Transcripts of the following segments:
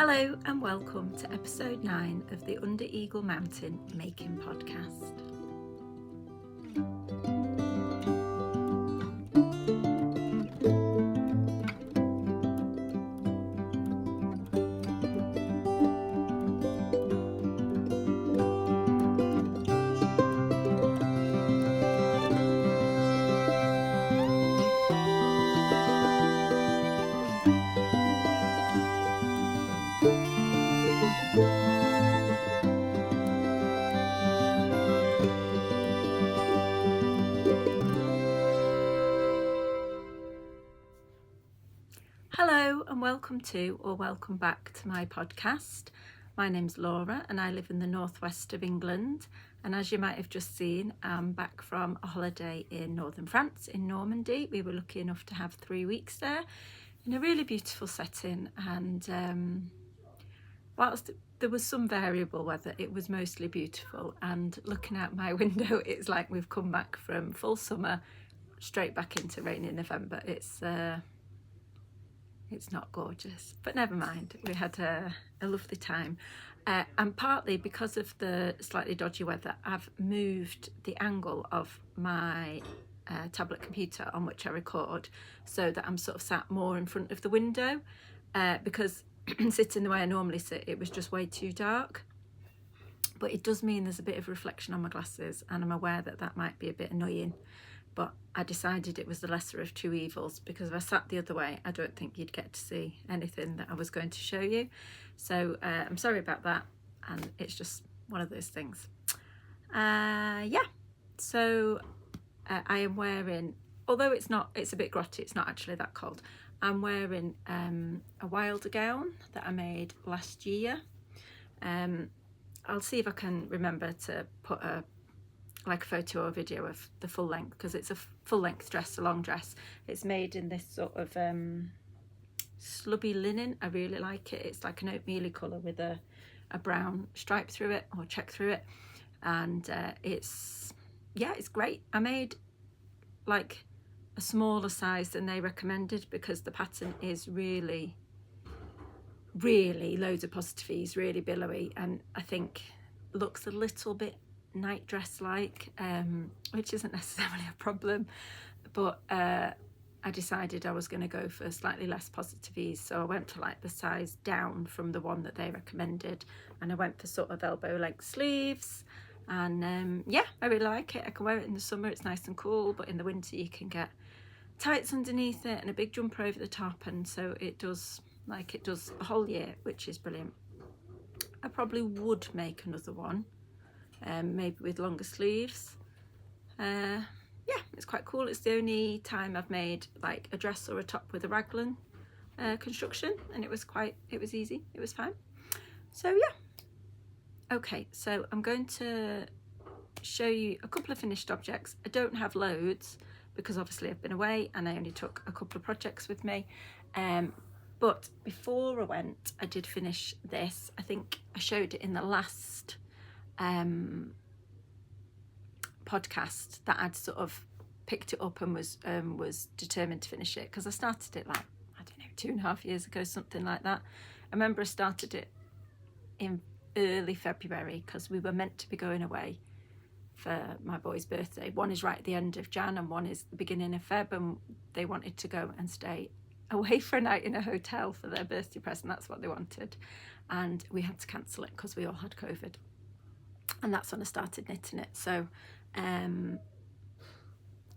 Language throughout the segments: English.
Hello and welcome to episode 9 of the Under Eagle Mountain Making Podcast. Hello and welcome to or welcome back to my podcast. My name's Laura and I live in the northwest of England, and as you might have just seen, I'm back from a holiday in northern France, in Normandy. We were lucky enough to have 3 weeks there in a really beautiful setting, and whilst there was some variable weather, it was mostly beautiful. And looking out my window, it's like we've come back from full summer straight back into rainy November. It's not gorgeous, but never mind. We had a lovely time. And partly because of the slightly dodgy weather, I've moved the angle of my tablet computer on which I record so that I'm sort of sat more in front of the window, because sitting the way I normally sit, it was just way too dark. But it does mean there's a bit of reflection on my glasses, and I'm aware that that might be a bit annoying. But I decided it was the lesser of two evils, because if I sat the other way, I don't think you'd get to see anything that I was going to show you. So I'm sorry about that, and it's just one of those things. So I am wearing, although it's a bit grotty, it's not actually that cold. I'm wearing a Wilder gown that I made last year. I'll see if I can remember to put a photo or video of the full length, because it's a full length dress, a long dress. It's made in this sort of slubby linen. I really like it. It's like an oatmeal colour with a brown stripe through it, or check through it, and it's great. I made like a smaller size than they recommended, because the pattern is really loads of apostrophes, really billowy, and I think looks a little bit night dress like, which isn't necessarily a problem, but I decided I was going to go for slightly less apostrophes, so I went to like the size down from the one that they recommended, and I went for sort of elbow length sleeves, and I really like it. I can wear it in the summer, it's nice and cool, but in the winter you can get tights underneath it and a big jumper over the top, and so it does a whole year, which is brilliant. I probably would make another one, maybe with longer sleeves. It's quite cool. It's the only time I've made like a dress or a top with a raglan construction, and it was easy, it was fine. So okay, so I'm going to show you a couple of finished objects. I don't have loads because obviously I've been away and I only took a couple of projects with me, but before I went I did finish this. I think I showed it in the last podcast that I'd sort of picked it up and was determined to finish it, because I started it 2.5 years ago, something like that. I remember I started it in early February because we were meant to be going away for my boy's birthday. One is right at the end of Jan and one is the beginning of Feb, and they wanted to go and stay away for a night in a hotel for their birthday present. That's what they wanted, and we had to cancel it because we all had COVID. And that's when I started knitting it. So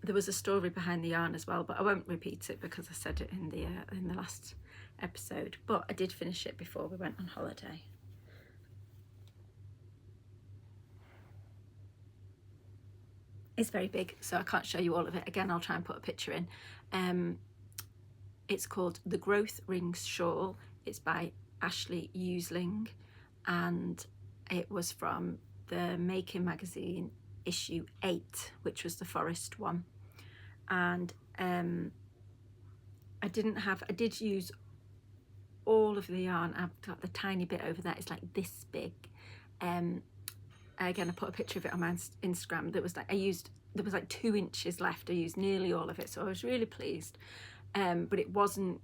there was a story behind the yarn as well, but I won't repeat it because I said it in the last episode. But I did finish it before we went on holiday. It's very big, so I can't show you all of it. Again, I'll try and put a picture in. It's called The Growth Rings Shawl. It's by Ashley Usling, and it was from the Making magazine issue 8, which was the forest one. And I did use all of the yarn. I've got the tiny bit over there, it's like this big. Again, I put a picture of it on my Instagram. There was like 2 inches left. I used nearly all of it, so I was really pleased. But it wasn't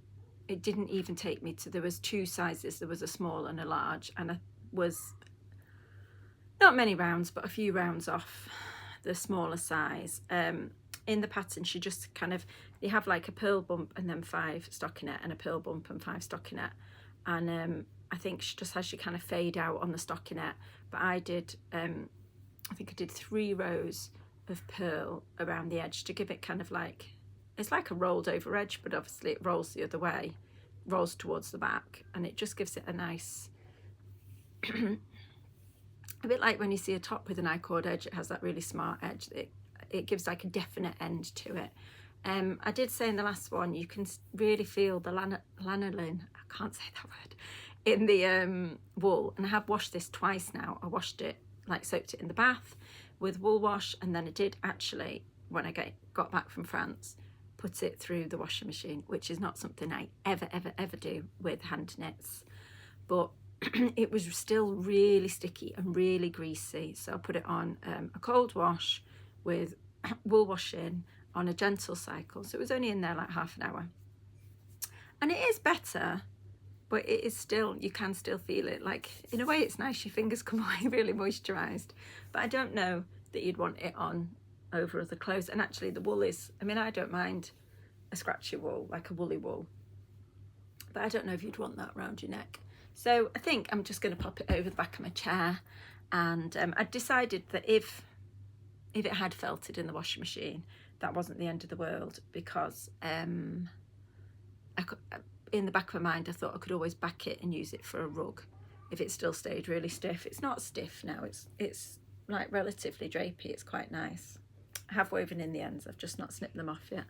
it didn't even take me to, there was two sizes, there was a small and a large, and I was not many rounds but a few rounds off the smaller size. In the pattern she just kind of, you have like a purl bump and then 5 stockinette and a purl bump and 5 stockinette, and I think she just has you kind of fade out on the stockinette, but I did I think I did 3 rows of purl around the edge to give it kind of like, it's like a rolled over edge, but obviously it rolls the other way, rolls towards the back, and it just gives it a nice a bit like when you see a top with an I-cord edge, it has that really smart edge. It gives like a definite end to it. I did say in the last one, you can really feel the lanolin, I can't say that word, in the wool, and I have washed this twice now. I washed it, like soaked it in the bath with wool wash, and then I did actually, when I got back from France, put it through the washing machine, which is not something I ever do with hand knits, but it was still really sticky and really greasy, so I put it on a cold wash with wool wash in on a gentle cycle, so it was only in there like half an hour, and it is better, but it is still, you can still feel it. Like, in a way it's nice, your fingers come away really moisturised, but I don't know that you'd want it on over other clothes. And actually the wool is, I mean, I don't mind a scratchy wool, like a woolly wool, but I don't know if you'd want that around your neck. So I think I'm just going to pop it over the back of my chair, and I decided that if it had felted in the washing machine, that wasn't the end of the world, because in the back of my mind I thought I could always back it and use it for a rug if it still stayed really stiff. It's not stiff now, it's like relatively drapey, it's quite nice. I have woven in the ends, I've just not snipped them off yet.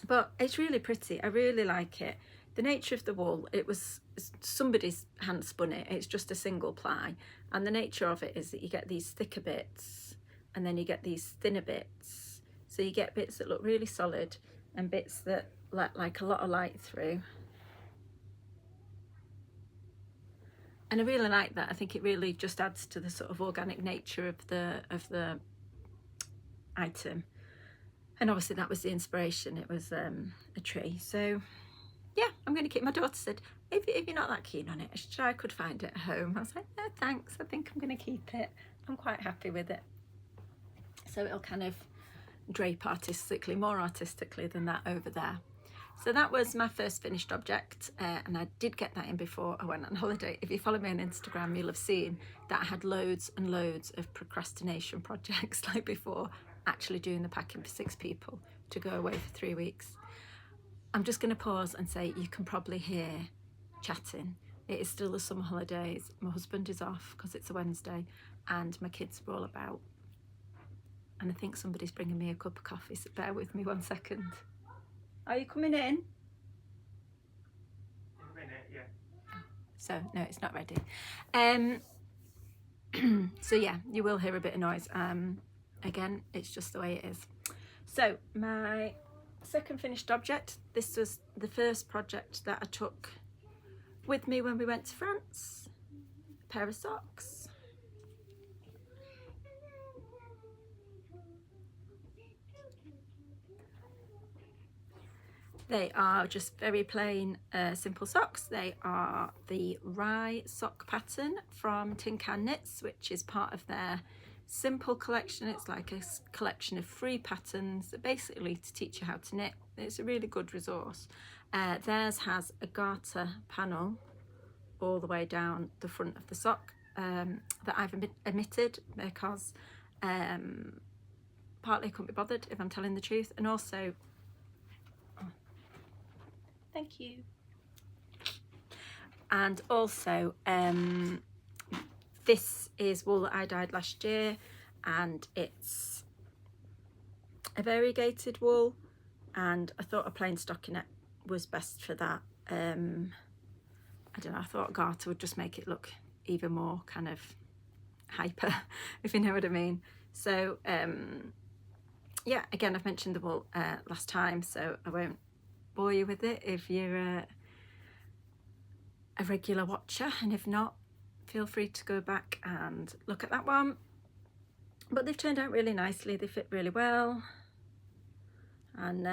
But it's really pretty, I really like it. The nature of the wool, it was somebody's hand spun it, it's just a single ply, and the nature of it is that you get these thicker bits and then you get these thinner bits, so you get bits that look really solid and bits that let like a lot of light through, and I really like that. I think it really just adds to the sort of organic nature of the item, and obviously that was the inspiration, it was a tree. So yeah, I'm going to keep, my daughter said, if you're not that keen on it, I could find it at home. I was like, no thanks, I think I'm going to keep it, I'm quite happy with it. So it'll kind of drape artistically, more artistically than that over there. So that was my first finished object, and I did get that in before I went on holiday. If you follow me on Instagram, you'll have seen that I had loads and loads of procrastination projects, like before actually doing the packing for 6 people to go away for 3 weeks. I'm just going to pause and say you can probably hear chatting. It is still the summer holidays, my husband is off because it's a Wednesday, and my kids are all about. And I think somebody's bringing me a cup of coffee, so bear with me 1 second. Are you coming in? In a minute, yeah. So, no, it's not ready. So yeah, you will hear a bit of noise. Again, it's just the way it is. So, my second finished object, this was the first project that I took with me when we went to France. A pair of socks. They are just very plain, simple socks. They are the Rye sock pattern from Tin Can Knits, which is part of their simple collection. It's like a collection of free patterns, basically to teach you how to knit. It's a really good resource. Theirs has a garter panel all the way down the front of the sock that I've omitted because partly I couldn't be bothered, if I'm telling the truth, and also thank you. And also, this is wool that I dyed last year, and it's a variegated wool, and I thought a plain stockinette was best for that. I don't know, I thought garter would just make it look even more kind of hyper, if you know what I mean. So, yeah, again, I've mentioned the wool last time, so I won't bore you with it if you're a regular watcher, and if not, feel free to go back and look at that one. But they've turned out really nicely, they fit really well, and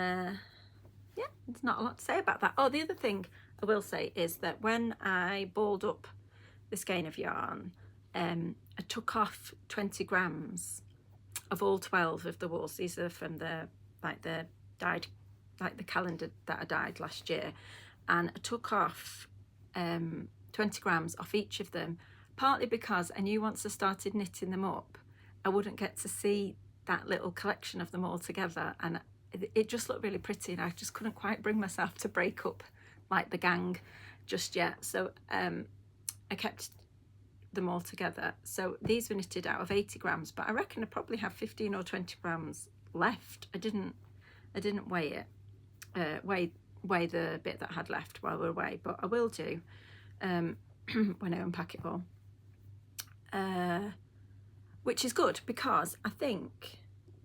yeah, there's not a lot to say about that. Oh, the other thing I will say is that when I balled up the skein of yarn, I took off 20 grams of all 12 of the wools. These are from the dyed, like the calendar that I dyed last year, and I took off 20 grams off each of them, partly because I knew once I started knitting them up I wouldn't get to see that little collection of them all together, and it just looked really pretty, and I just couldn't quite bring myself to break up like the gang just yet. So I kept them all together. So these were knitted out of 80 grams, but I reckon I probably have 15 or 20 grams left. I didn't weigh it, weigh the bit that I had left while we were away, but I will do when I unpack it all, which is good because I think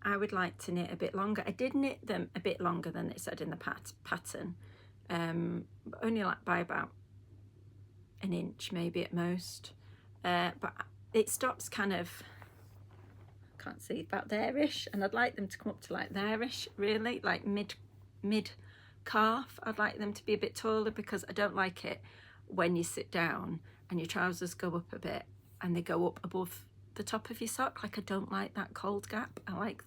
I would like to knit a bit longer. I did knit them a bit longer than it said in the pattern, but only like by about an inch maybe at most, but it stops kind of, can't see, about there-ish, and I'd like them to come up to like there-ish, really, like mid calf. I'd like them to be a bit taller because I don't like it when you sit down and your trousers go up a bit and they go up above the top of your sock. Like, I don't like that cold gap. I like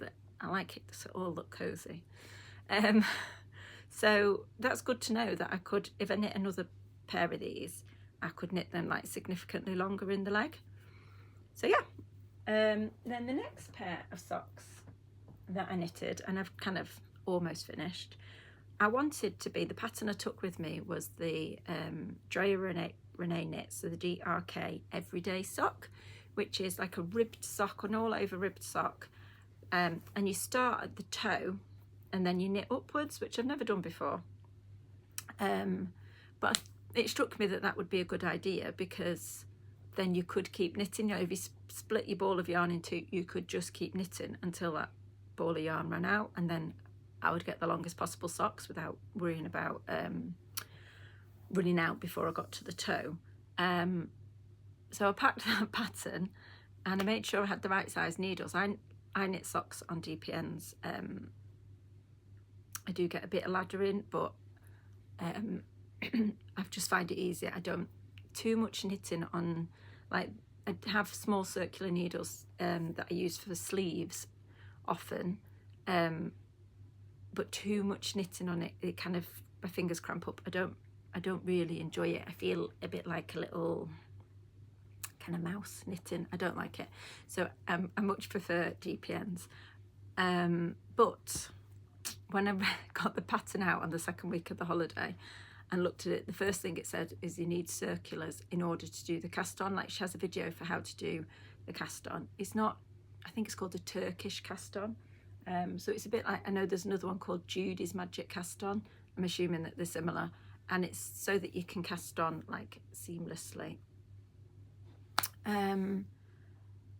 it to all look cozy. So that's good to know that I could, if I knit another pair of these, I could knit them like significantly longer in the leg. So yeah, then the next pair of socks that I knitted, and I've kind of almost finished, I wanted to be, the pattern I took with me was the Drea Renee knit, so the DRK Everyday Sock, which is like a ribbed sock, an all over ribbed sock, and you start at the toe and then you knit upwards, which I've never done before, but it struck me that that would be a good idea, because then you could keep knitting. You know, if you split your ball of yarn in two, you could just keep knitting until that ball of yarn ran out, and then I would get the longest possible socks without worrying about running out before I got to the toe. So I packed that pattern and I made sure I had the right size needles. I knit socks on DPNs. I do get a bit of ladder in, but I just find it easier. I don't too much knitting on, like, I have small circular needles that I use for the sleeves often, but too much knitting on it, it kind of, my fingers cramp up. I don't really enjoy it. I feel a bit like a little kind of mouse knitting. I don't like it. So I much prefer DPNs. But when I got the pattern out on the second week of the holiday and looked at it, the first thing it said is you need circulars in order to do the cast on. Like, she has a video for how to do the cast on. It's not, I think it's called the Turkish cast on. So it's a bit like, I know there's another one called Judy's Magic Cast On. I'm assuming that they're similar, and it's so that you can cast on like seamlessly.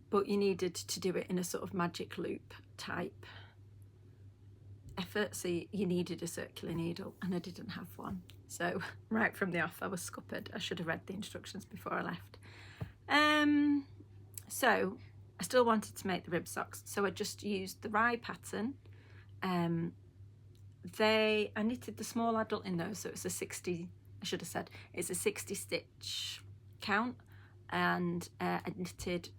But you needed to do it in a sort of magic loop type effort, so you needed a circular needle, and I didn't have one. So right from the off I was scuppered. I should have read the instructions before I left. So I still wanted to make the rib socks, so I just used the Rye pattern. I knitted the small adult in those, so it's a 60, I should have said, it's a 60 stitch count, and I knitted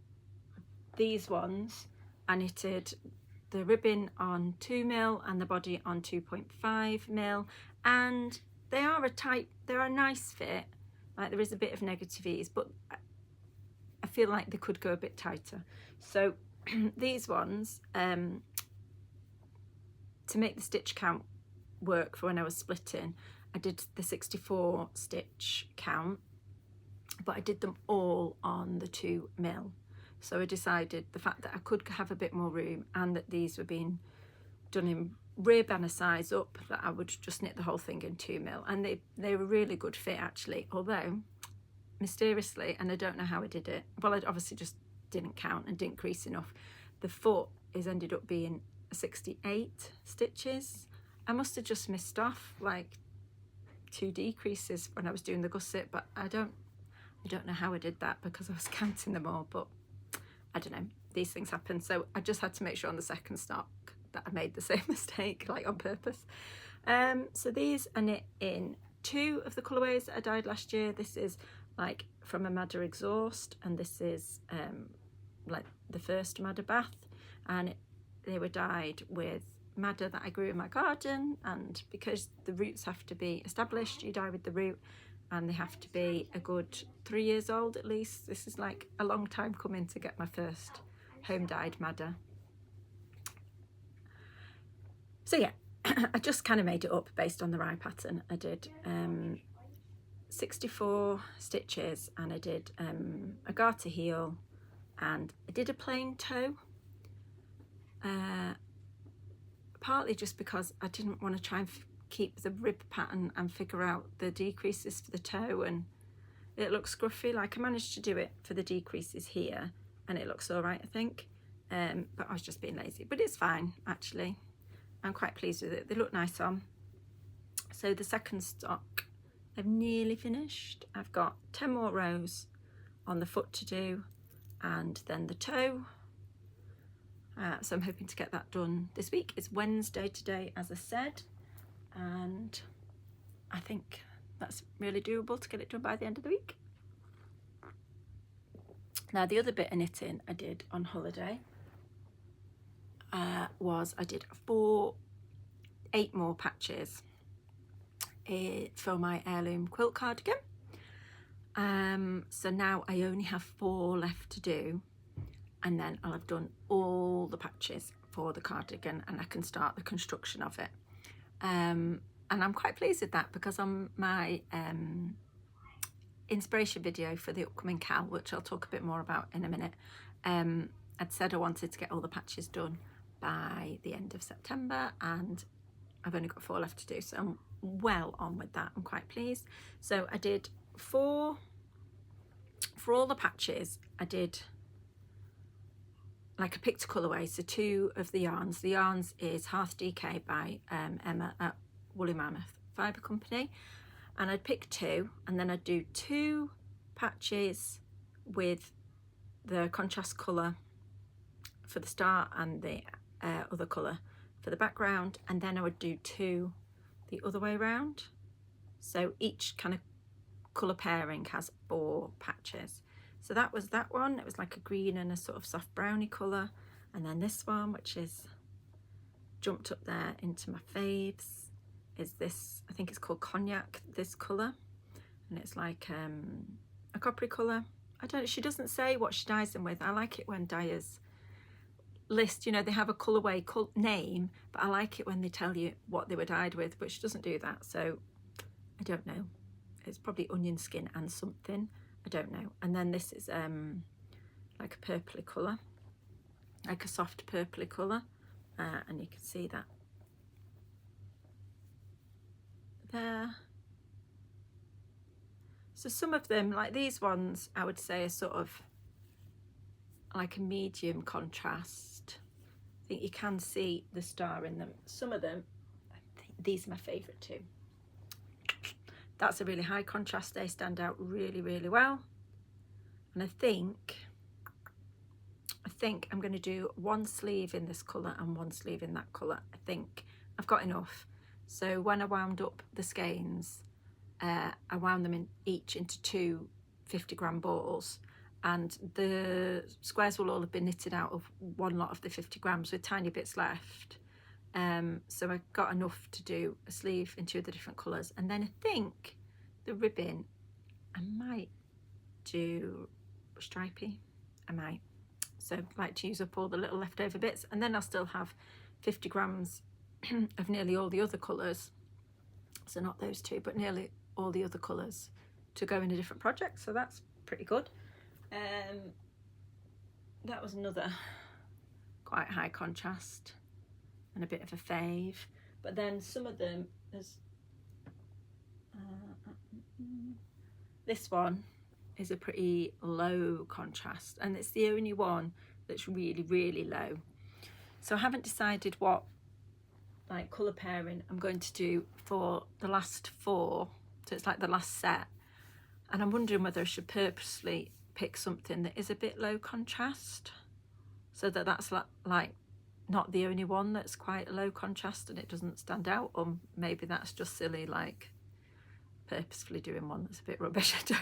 these ones. I knitted the ribbon on 2mm and the body on 2.5mm, and they are a nice fit. Like, there is a bit of negative ease, but I feel like they could go a bit tighter. So these ones, to make the stitch count work for when I was splitting, I did the 64 stitch count, but I did them all on the 2mm. So I decided, the fact that I could have a bit more room and that these were being done in rib and a size up, that I would just knit the whole thing in 2mm, and they were really good fit actually, although mysteriously, and I don't know how I did it, well, I obviously just didn't count and didn't crease enough, the foot is ended up being 68 stitches. I must have just missed off like 2 decreases when I was doing the gusset, but I don't know how I did that because I was counting them all, but I don't know, these things happen. So I just had to make sure on the second stock that I made the same mistake, like on purpose. So these are knit in 2 of the colourways that I dyed last year. This is like from a Madder Exhaust, and this is like the first Madder Bath, and they were dyed with madder that I grew in my garden, and because the roots have to be established, you dye with the root, and they have to be a good 3 years old at least. This is like a long time coming to get my first home dyed madder. So yeah, I just kind of made it up based on the rye pattern. I did 64 stitches, and I did a garter heel, and I did a plain toe, partly just because I didn't want to try and keep the rib pattern and figure out the decreases for the toe, and it looks scruffy. Like, I managed to do it for the decreases here and it looks all right, I think, but I was just being lazy, but it's fine actually. I'm quite pleased with it. They look nice on. So the second stock I've nearly finished. I've got 10 more rows on the foot to do, and then the toe. So I'm hoping to get that done this week. It's Wednesday today, as I said, and I think that's really doable to get it done by the end of the week. Now, the other bit of knitting I did on holiday was I did 8 more patches for my Heirloom quilt cardigan. So now I only have 4 left to do, and then I'll have done all the patches for the cardigan and I can start the construction of it. And I'm quite pleased with that, because on my inspiration video for the upcoming Cal, which I'll talk a bit more about in a minute, I'd said I wanted to get all the patches done by the end of September, and I've only got 4 left to do, so I'm well on with that. I'm quite pleased. So I did 4 for all the patches. I did, like, I picked a colourway, so 2 of the yarns. The yarns is Hearth DK by Emma at Woolly Mammoth Fibre Company, and I'd pick 2, and then I'd do 2 patches with the contrast colour for the start and the other colour for the background, and then I would do 2 the other way around. So each kind of colour pairing has 4 patches. So that was that one. It was like a green and a sort of soft browny colour, and then this one, which is jumped up there into my faves, is this, I think it's called Cognac, this colour, and it's like a coppery colour. I don't know, she doesn't say what she dyes them with. I like it when dyers list, you know, they have a colourway name, but I like it when they tell you what they were dyed with, but she doesn't do that, so I don't know. It's probably onion skin and something, I don't know. And then this is like a purpley colour, like a soft purpley colour, and you can see that there. So some of them, like these ones, I would say are sort of like a medium contrast. I think you can see the star in them. Some of them, I think these are my favourite too. That's a really high contrast. They stand out really, really well. And I think I'm going to do 1 sleeve in this colour and 1 sleeve in that colour. I think I've got enough. So when I wound up the skeins, I wound them each into 2 50-gram balls, and the squares will all have been knitted out of one lot of the 50 grams with tiny bits left. So I got enough to do a sleeve in 2 of the different colours, and then I think the ribbon I might do stripy. I might. So I like to use up all the little leftover bits, and then I'll still have 50 grams of nearly all the other colours, so not those 2 but nearly all the other colours to go in a different project, so that's pretty good. That was another quite high contrast and a bit of a fave, but then some of them, there's this one is a pretty low contrast, and it's the only one that's really, really low. So I haven't decided what like colour pairing I'm going to do for the last 4, so it's like the last set, and I'm wondering whether I should purposely pick something that is a bit low contrast, so that's like not the only one that's quite a low contrast and it doesn't stand out, or maybe that's just silly, like purposefully doing one that's a bit rubbish. I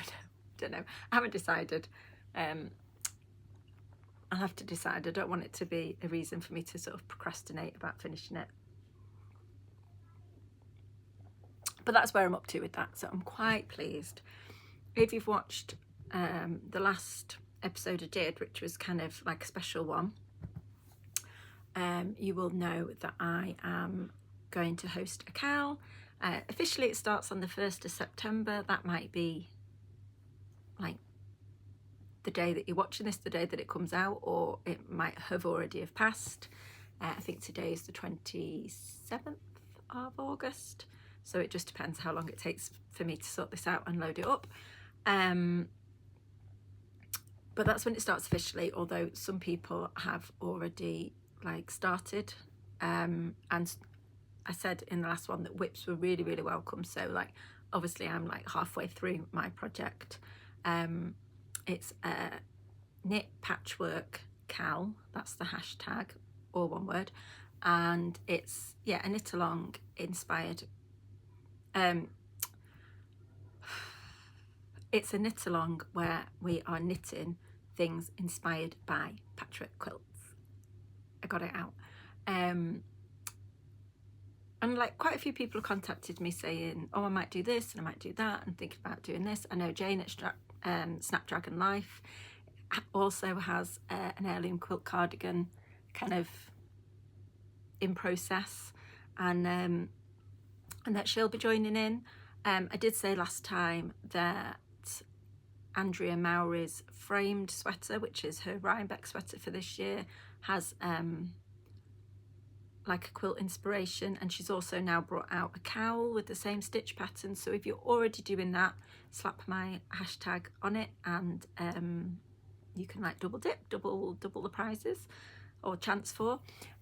don't know. I haven't decided. I'll have to decide. I don't want it to be a reason for me to sort of procrastinate about finishing it. But that's where I'm up to with that, so I'm quite pleased. If you've watched the last episode I did, which was kind of like a special one, you will know that I am going to host a cowl. Officially it starts on the 1st of September. That might be like the day that you're watching this, the day that it comes out, or it might have already have passed. I think today is the 27th of August, so it just depends how long it takes for me to sort this out and load it up. But that's when it starts officially, although some people have already like started. And I said in the last one that whips were really, really welcome. So like, obviously I'm like halfway through my project. It's a knit patchwork cowl, that's the hashtag, all one word, and it's, yeah, a Knitalong inspired. It's a Knitalong where we are knitting things inspired by patchwork quilts. I got it out. And like quite a few people have contacted me saying, oh, I might do this and I might do that, and thinking about doing this. I know Jane at Snapdragon Life also has an heirloom quilt cardigan kind of in process, and that she'll be joining in. I did say last time that Andrea Mowry's framed sweater, which is her Rhinebeck sweater for this year, has like a quilt inspiration, and she's also now brought out a cowl with the same stitch pattern. So if you're already doing that, slap my hashtag on it, and you can like double dip, double the prizes or chance for.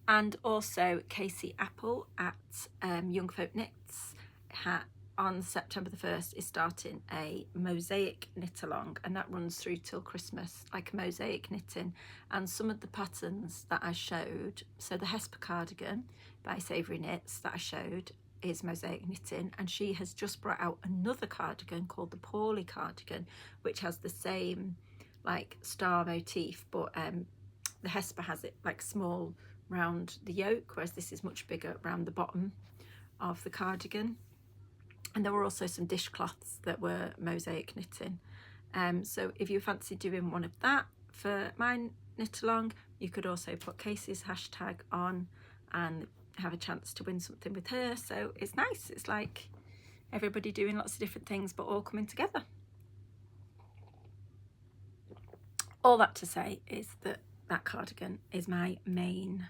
And also Casey Apple at Young Folk Knits on September the 1st is starting a mosaic knit along, and that runs through till Christmas, like a mosaic knitting. And some of the patterns that I showed, so the Hesper cardigan by Savoury Knits that I showed is mosaic knitting, and she has just brought out another cardigan called the Pawley cardigan, which has the same like star motif, but the Hesper has it like small round the yoke, whereas this is much bigger round the bottom of the cardigan. And there were also some dishcloths that were mosaic knitting. So if you fancy doing one of that for my knit along, you could also put Casey's hashtag on and have a chance to win something with her. So it's nice. It's like everybody doing lots of different things, but all coming together. All that to say is that that cardigan is my main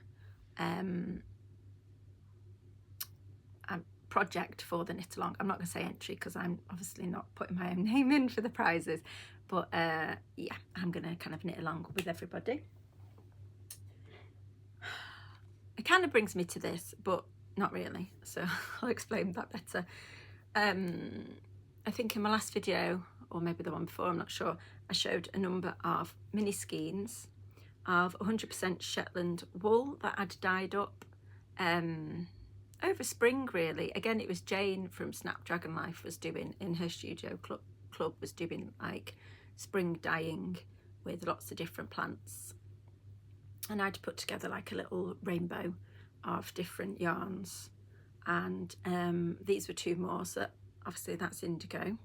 project for the knit along. I'm not going to say entry because I'm obviously not putting my own name in for the prizes, but yeah, I'm going to kind of knit along with everybody. It kind of brings me to this, but not really, so I'll explain that better. I think in my last video, or maybe the one before, I'm not sure, I showed a number of mini skeins of 100% Shetland wool that I'd dyed up over spring, really. Again, it was Jane from Snapdragon Life was doing in her studio club was doing like spring dyeing with lots of different plants, and I'd put together like a little rainbow of different yarns, and these were two more, so obviously that's indigo.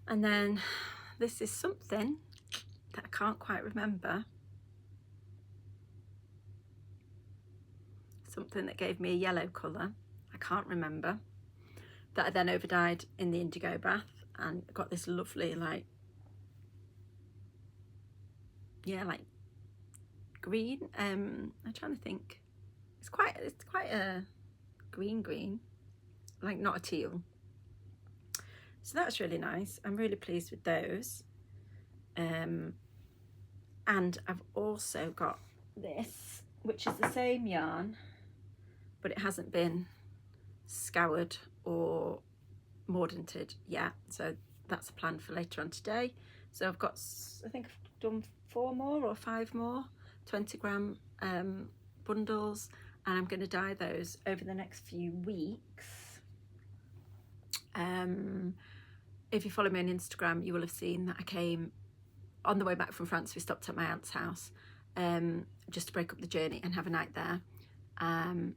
And then this is something that I can't quite remember, something that gave me a yellow colour, I can't remember, that I then overdyed in the indigo bath and got this lovely like, yeah, like green. I'm trying to think, it's quite a green, like not a teal. So that's really nice. I'm really pleased with those. And I've also got this, which is the same yarn, but it hasn't been scoured or mordanted yet, so that's a plan for later on today. So I've got, I think I've done 4 more or 5 more 20-gram bundles, and I'm going to dye those over the next few weeks. If you follow me on Instagram, you will have seen that I came on the way back from France. We stopped at my aunt's house just to break up the journey and have a night there, and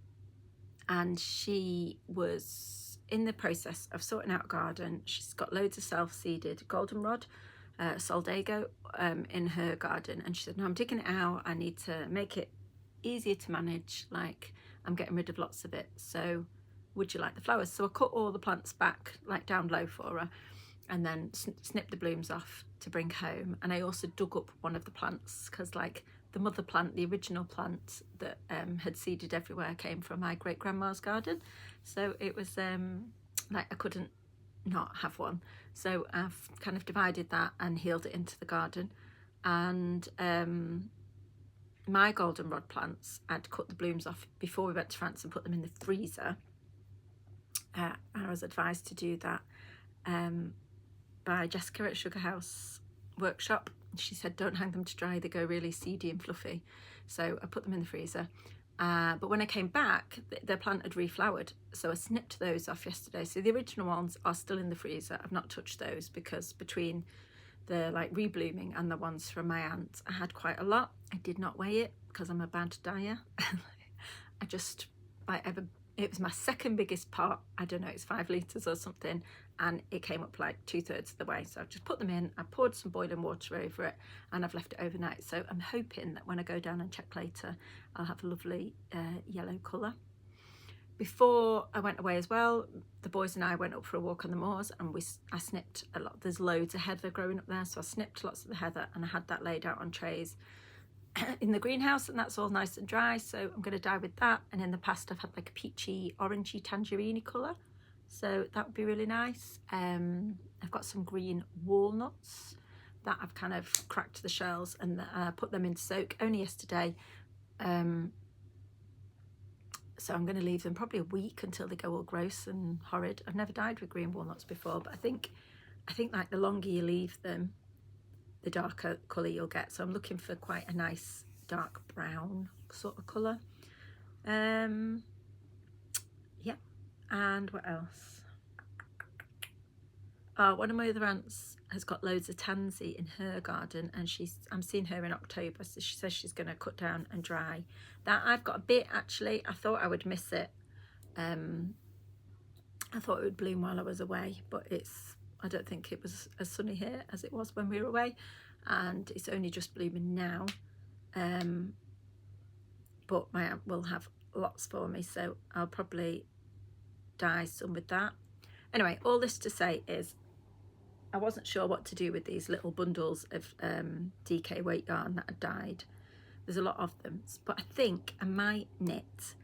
she was in the process of sorting out a garden. She's got loads of self-seeded goldenrod, soldago, in her garden, and she said, no, I'm digging it out, I need to make it easier to manage, like I'm getting rid of lots of it, so would you like the flowers? So I cut all the plants back like down low for her, and then snipped the blooms off to bring home. And I also dug up one of the plants, because like the mother plant, the original plant that had seeded everywhere, came from my great grandma's garden, so it was like I couldn't not have one. So I've kind of divided that and healed it into the garden. And my goldenrod plants, I'd cut the blooms off before we went to France and put them in the freezer. I was advised to do that by Jessica at Sugar House Workshop. She said don't hang them to dry, they go really seedy and fluffy. So I put them in the freezer. But when I came back, the plant had reflowered, so I snipped those off yesterday. So the original ones are still in the freezer. I've not touched those because between the like reblooming and the ones from my aunt, I had quite a lot. I did not weigh it because I'm a bad dyer. I just, it was my second biggest pot. I don't know, it's 5 litres or something, and it came up like 2/3 of the way. So I've just put them in, I poured some boiling water over it, and I've left it overnight. So I'm hoping that when I go down and check later, I'll have a lovely yellow colour. Before I went away as well, the boys and I went up for a walk on the moors, and I snipped a lot. There's loads of heather growing up there, so I snipped lots of the heather, and I had that laid out on trays in the greenhouse, and that's all nice and dry. So I'm going to dye with that. And in the past I've had like a peachy, orangey, tangerine colour, so that would be really nice. I've got some green walnuts that I've kind of cracked the shells and put them in soak only yesterday. So I'm going to leave them probably a week until they go all gross and horrid. I've never dyed with green walnuts before, but I think like the longer you leave them, the darker colour you'll get. So I'm looking for quite a nice dark brown sort of colour. Yeah, and what else? One of my other aunts has got loads of tansy in her garden, and I'm seeing her in October, so she says she's going to cut down and dry that. I've got a bit actually. I thought I would miss it. I thought it would bloom while I was away, but I don't think it was as sunny here as it was when we were away, and it's only just blooming now. But my aunt will have lots for me, so I'll probably dye some with that. Anyway, all this to say is I wasn't sure what to do with these little bundles of DK weight yarn that I dyed. There's a lot of them, but I think I might knit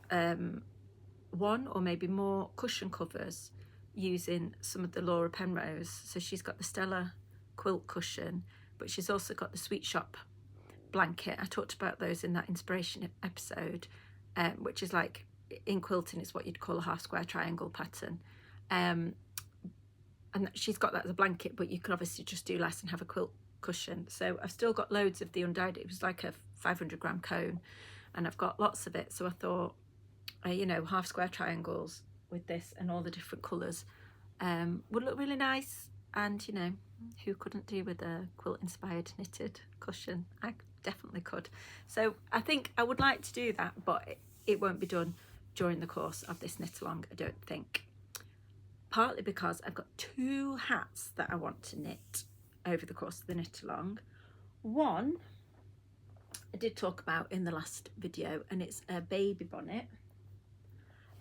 one or maybe more cushion covers using some of the Laura Penrose. So she's got the Stella quilt cushion, but she's also got the Sweet Shop blanket. I talked about those in that inspiration episode, which is like, in quilting, it's what you'd call a half square triangle pattern. And she's got that as a blanket, but you can obviously just do less and have a quilt cushion. So I've still got loads of the undyed. It was like a 500-gram cone, and I've got lots of it. So I thought, you know, half square triangles with this and all the different colours would look really nice. And you know, who couldn't do with a quilt inspired knitted cushion? I definitely could. So I think I would like to do that, but it won't be done during the course of this knit along, I don't think. Partly because I've got 2 hats that I want to knit over the course of the knit along. One I did talk about in the last video, and it's a baby bonnet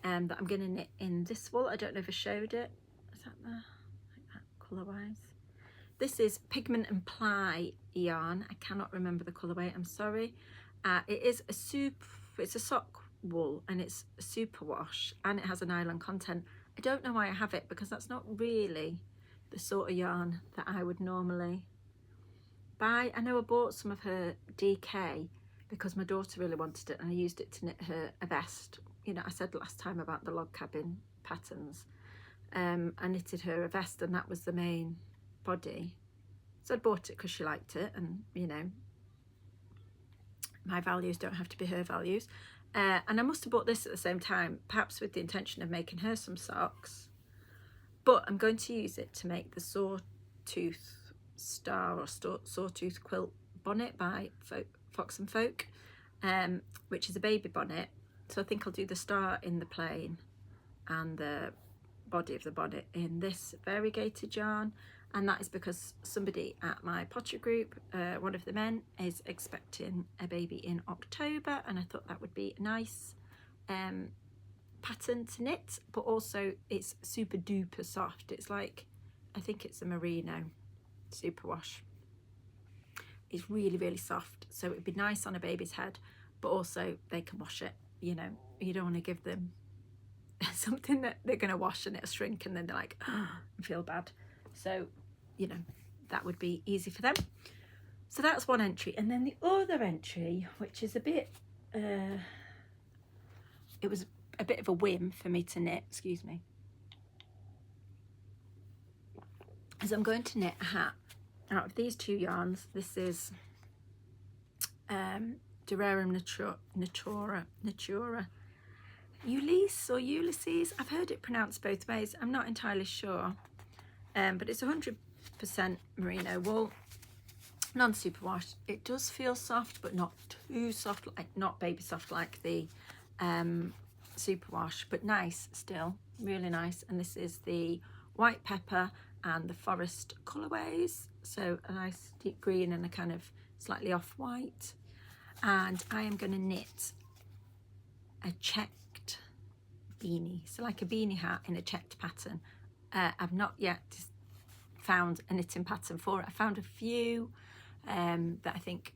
that I'm going to knit in this wool. I don't know if I showed it. Is that there? Like that, colour wise. This is Pigment and Ply yarn. I cannot remember the colourway, I'm sorry. It is it's a sock wool, and it's a superwash, and it has a nylon content. I don't know why I have it, because that's not really the sort of yarn that I would normally buy. I know I bought some of her DK because my daughter really wanted it, and I used it to knit her a vest. You know, I said last time about the log cabin patterns. I knitted her a vest, and that was the main body. So I bought it because she liked it, and you know, my values don't have to be her values. And I must have bought this at the same time, perhaps with the intention of making her some socks, but I'm going to use it to make the Sawtooth Star or Sawtooth Quilt bonnet by Fox and Folk, which is a baby bonnet. So I think I'll do the star in the plain and the body of the bonnet in this variegated yarn, and that is because somebody at my pottery group, one of the men, is expecting a baby in October, and I thought that would be a nice pattern to knit, but also it's super duper soft. It's like, I think it's a merino superwash. It's really, really soft, so it'd be nice on a baby's head, but also they can wash it. You know, you don't want to give them something that they're going to wash and it'll shrink and then they're like, oh, I feel bad. So, you know, that would be easy for them. So that's one entry. And then the other entry, which is a bit, it was a bit of a whim for me to knit, excuse me, is I'm going to knit a hat out of these two yarns. This is Heirloom Natura Ulysses or Ulysses. I've heard it pronounced both ways. I'm not entirely sure, but it's 100% merino wool, non-superwash. It does feel soft, but not too soft, like not baby soft like the superwash, but nice still, really nice. And this is the white pepper and the forest colourways, so a nice deep green and a kind of slightly off-white. And I am going to knit a checked beanie, so like a beanie hat in a checked pattern. I've not yet found a knitting pattern for it. I found a few that I think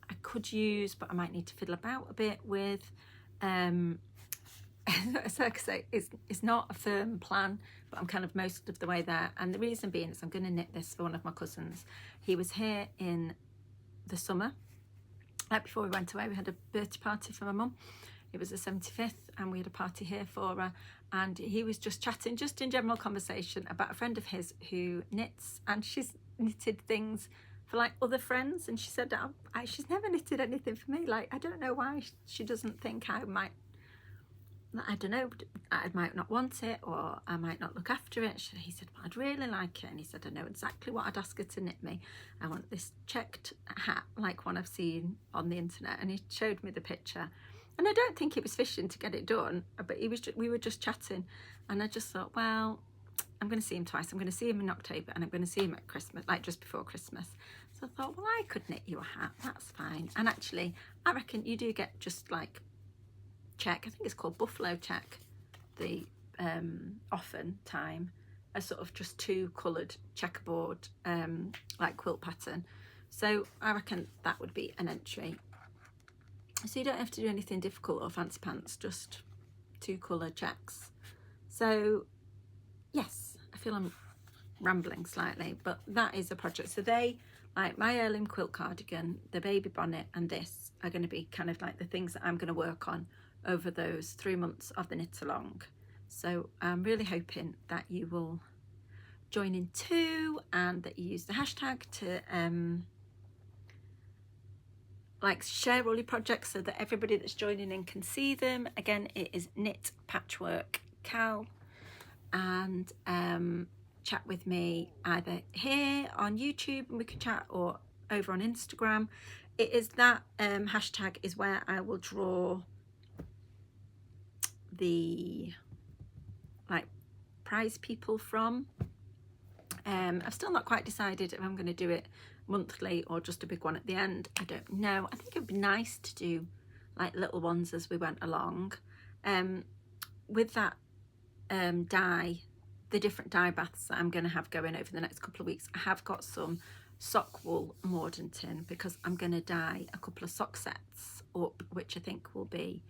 I could use, but I might need to fiddle about a bit with. So like I say, it's not a firm plan, but I'm kind of most of the way there. And the reason being is I'm going to knit this for one of my cousins. He was here in the summer, like before we went away. We had a birthday party for my mum. It was the 75th, and we had a party here for her, and he was just chatting, just in general conversation, about a friend of his who knits, and she's knitted things for like other friends, and she said she's never knitted anything for me. Like, I don't know why she doesn't think I might, I don't know, I might not want it, or I might not look after it. He said, well, I'd really like it. And he said, I know exactly what I'd ask her to knit me. I want this checked hat, like one I've seen on the internet. And he showed me the picture. And I don't think he was fishing to get it done, but we were just chatting. And I just thought, well, I'm going to see him twice. I'm going to see him in October, and I'm going to see him at Christmas, like just before Christmas. So I thought, well, I could knit you a hat. That's fine. And actually, I reckon you do get just like check, I think it's called buffalo check, the often time, a sort of just two coloured checkerboard like quilt pattern. So I reckon that would be an entry. So you don't have to do anything difficult or fancy pants, just two colour checks. So yes, I feel I'm rambling slightly, but that is a project. So they, like my Heirloom quilt cardigan, the baby bonnet, and this are going to be kind of like the things that I'm going to work on over those 3 months of the Knitalong. So I'm really hoping that you will join in too, and that you use the hashtag to like share all your projects so that everybody that's joining in can see them. Again, it is Knit Patchwork Cal, and chat with me either here on YouTube and we can chat, or over on Instagram. It is that hashtag is where I will draw the like prize people from. I've still not quite decided if I'm going to do it monthly or just a big one at the end. I don't know. I think it'd be nice to do like little ones as we went along. With that dye, the different dye baths that I'm going to have going over the next couple of weeks, I have got some sock wool mordant in, because I'm going to dye a couple of sock sets up, which I think will be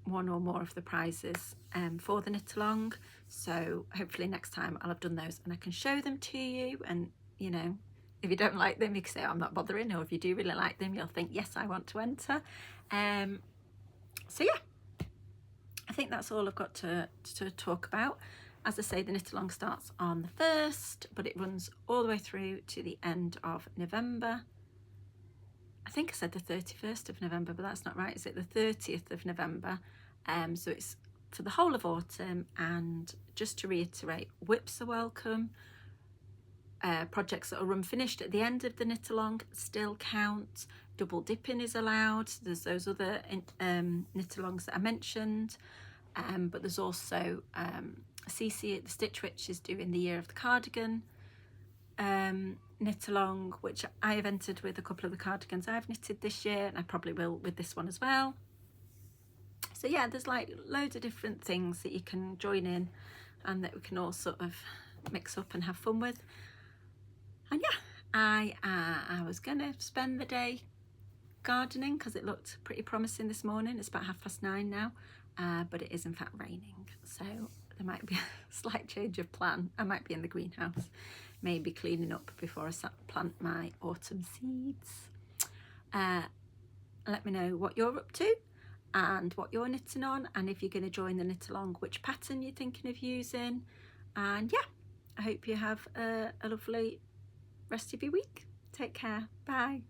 one or more of the prizes for the Knitalong. So hopefully next time I'll have done those and I can show them to you. And you know, if you don't like them, you can say, oh, I'm not bothering, or if you do really like them, you'll think, yes, I want to enter. So yeah, I think that's all I've got to talk about. As I say, the Knitalong starts on the 1st, but it runs all the way through to the end of November. I think I said the 31st of November, but that's not right, is it? The 30th of November. So it's for the whole of autumn. And just to reiterate, whips are welcome. Projects that are unfinished at the end of the Knitalong still count. Double dipping is allowed. There's those other Knitalongs that I mentioned, but there's also CC at the Stitch Witch is doing the Year of the Cardigan Knitalong, which I have entered with a couple of the cardigans I've knitted this year, and I probably will with this one as well. So yeah, there's like loads of different things that you can join in and that we can all sort of mix up and have fun with. And yeah, I was gonna spend the day gardening because it looked pretty promising this morning. It's about 9:30 now, but it is in fact raining, so there might be a slight change of plan. I might be in the greenhouse, maybe cleaning up before I plant my autumn seeds. Let me know what you're up to and what you're knitting on, and if you're going to join the Knitalong, which pattern you're thinking of using. And yeah, I hope you have a lovely rest of your week. Take care. Bye.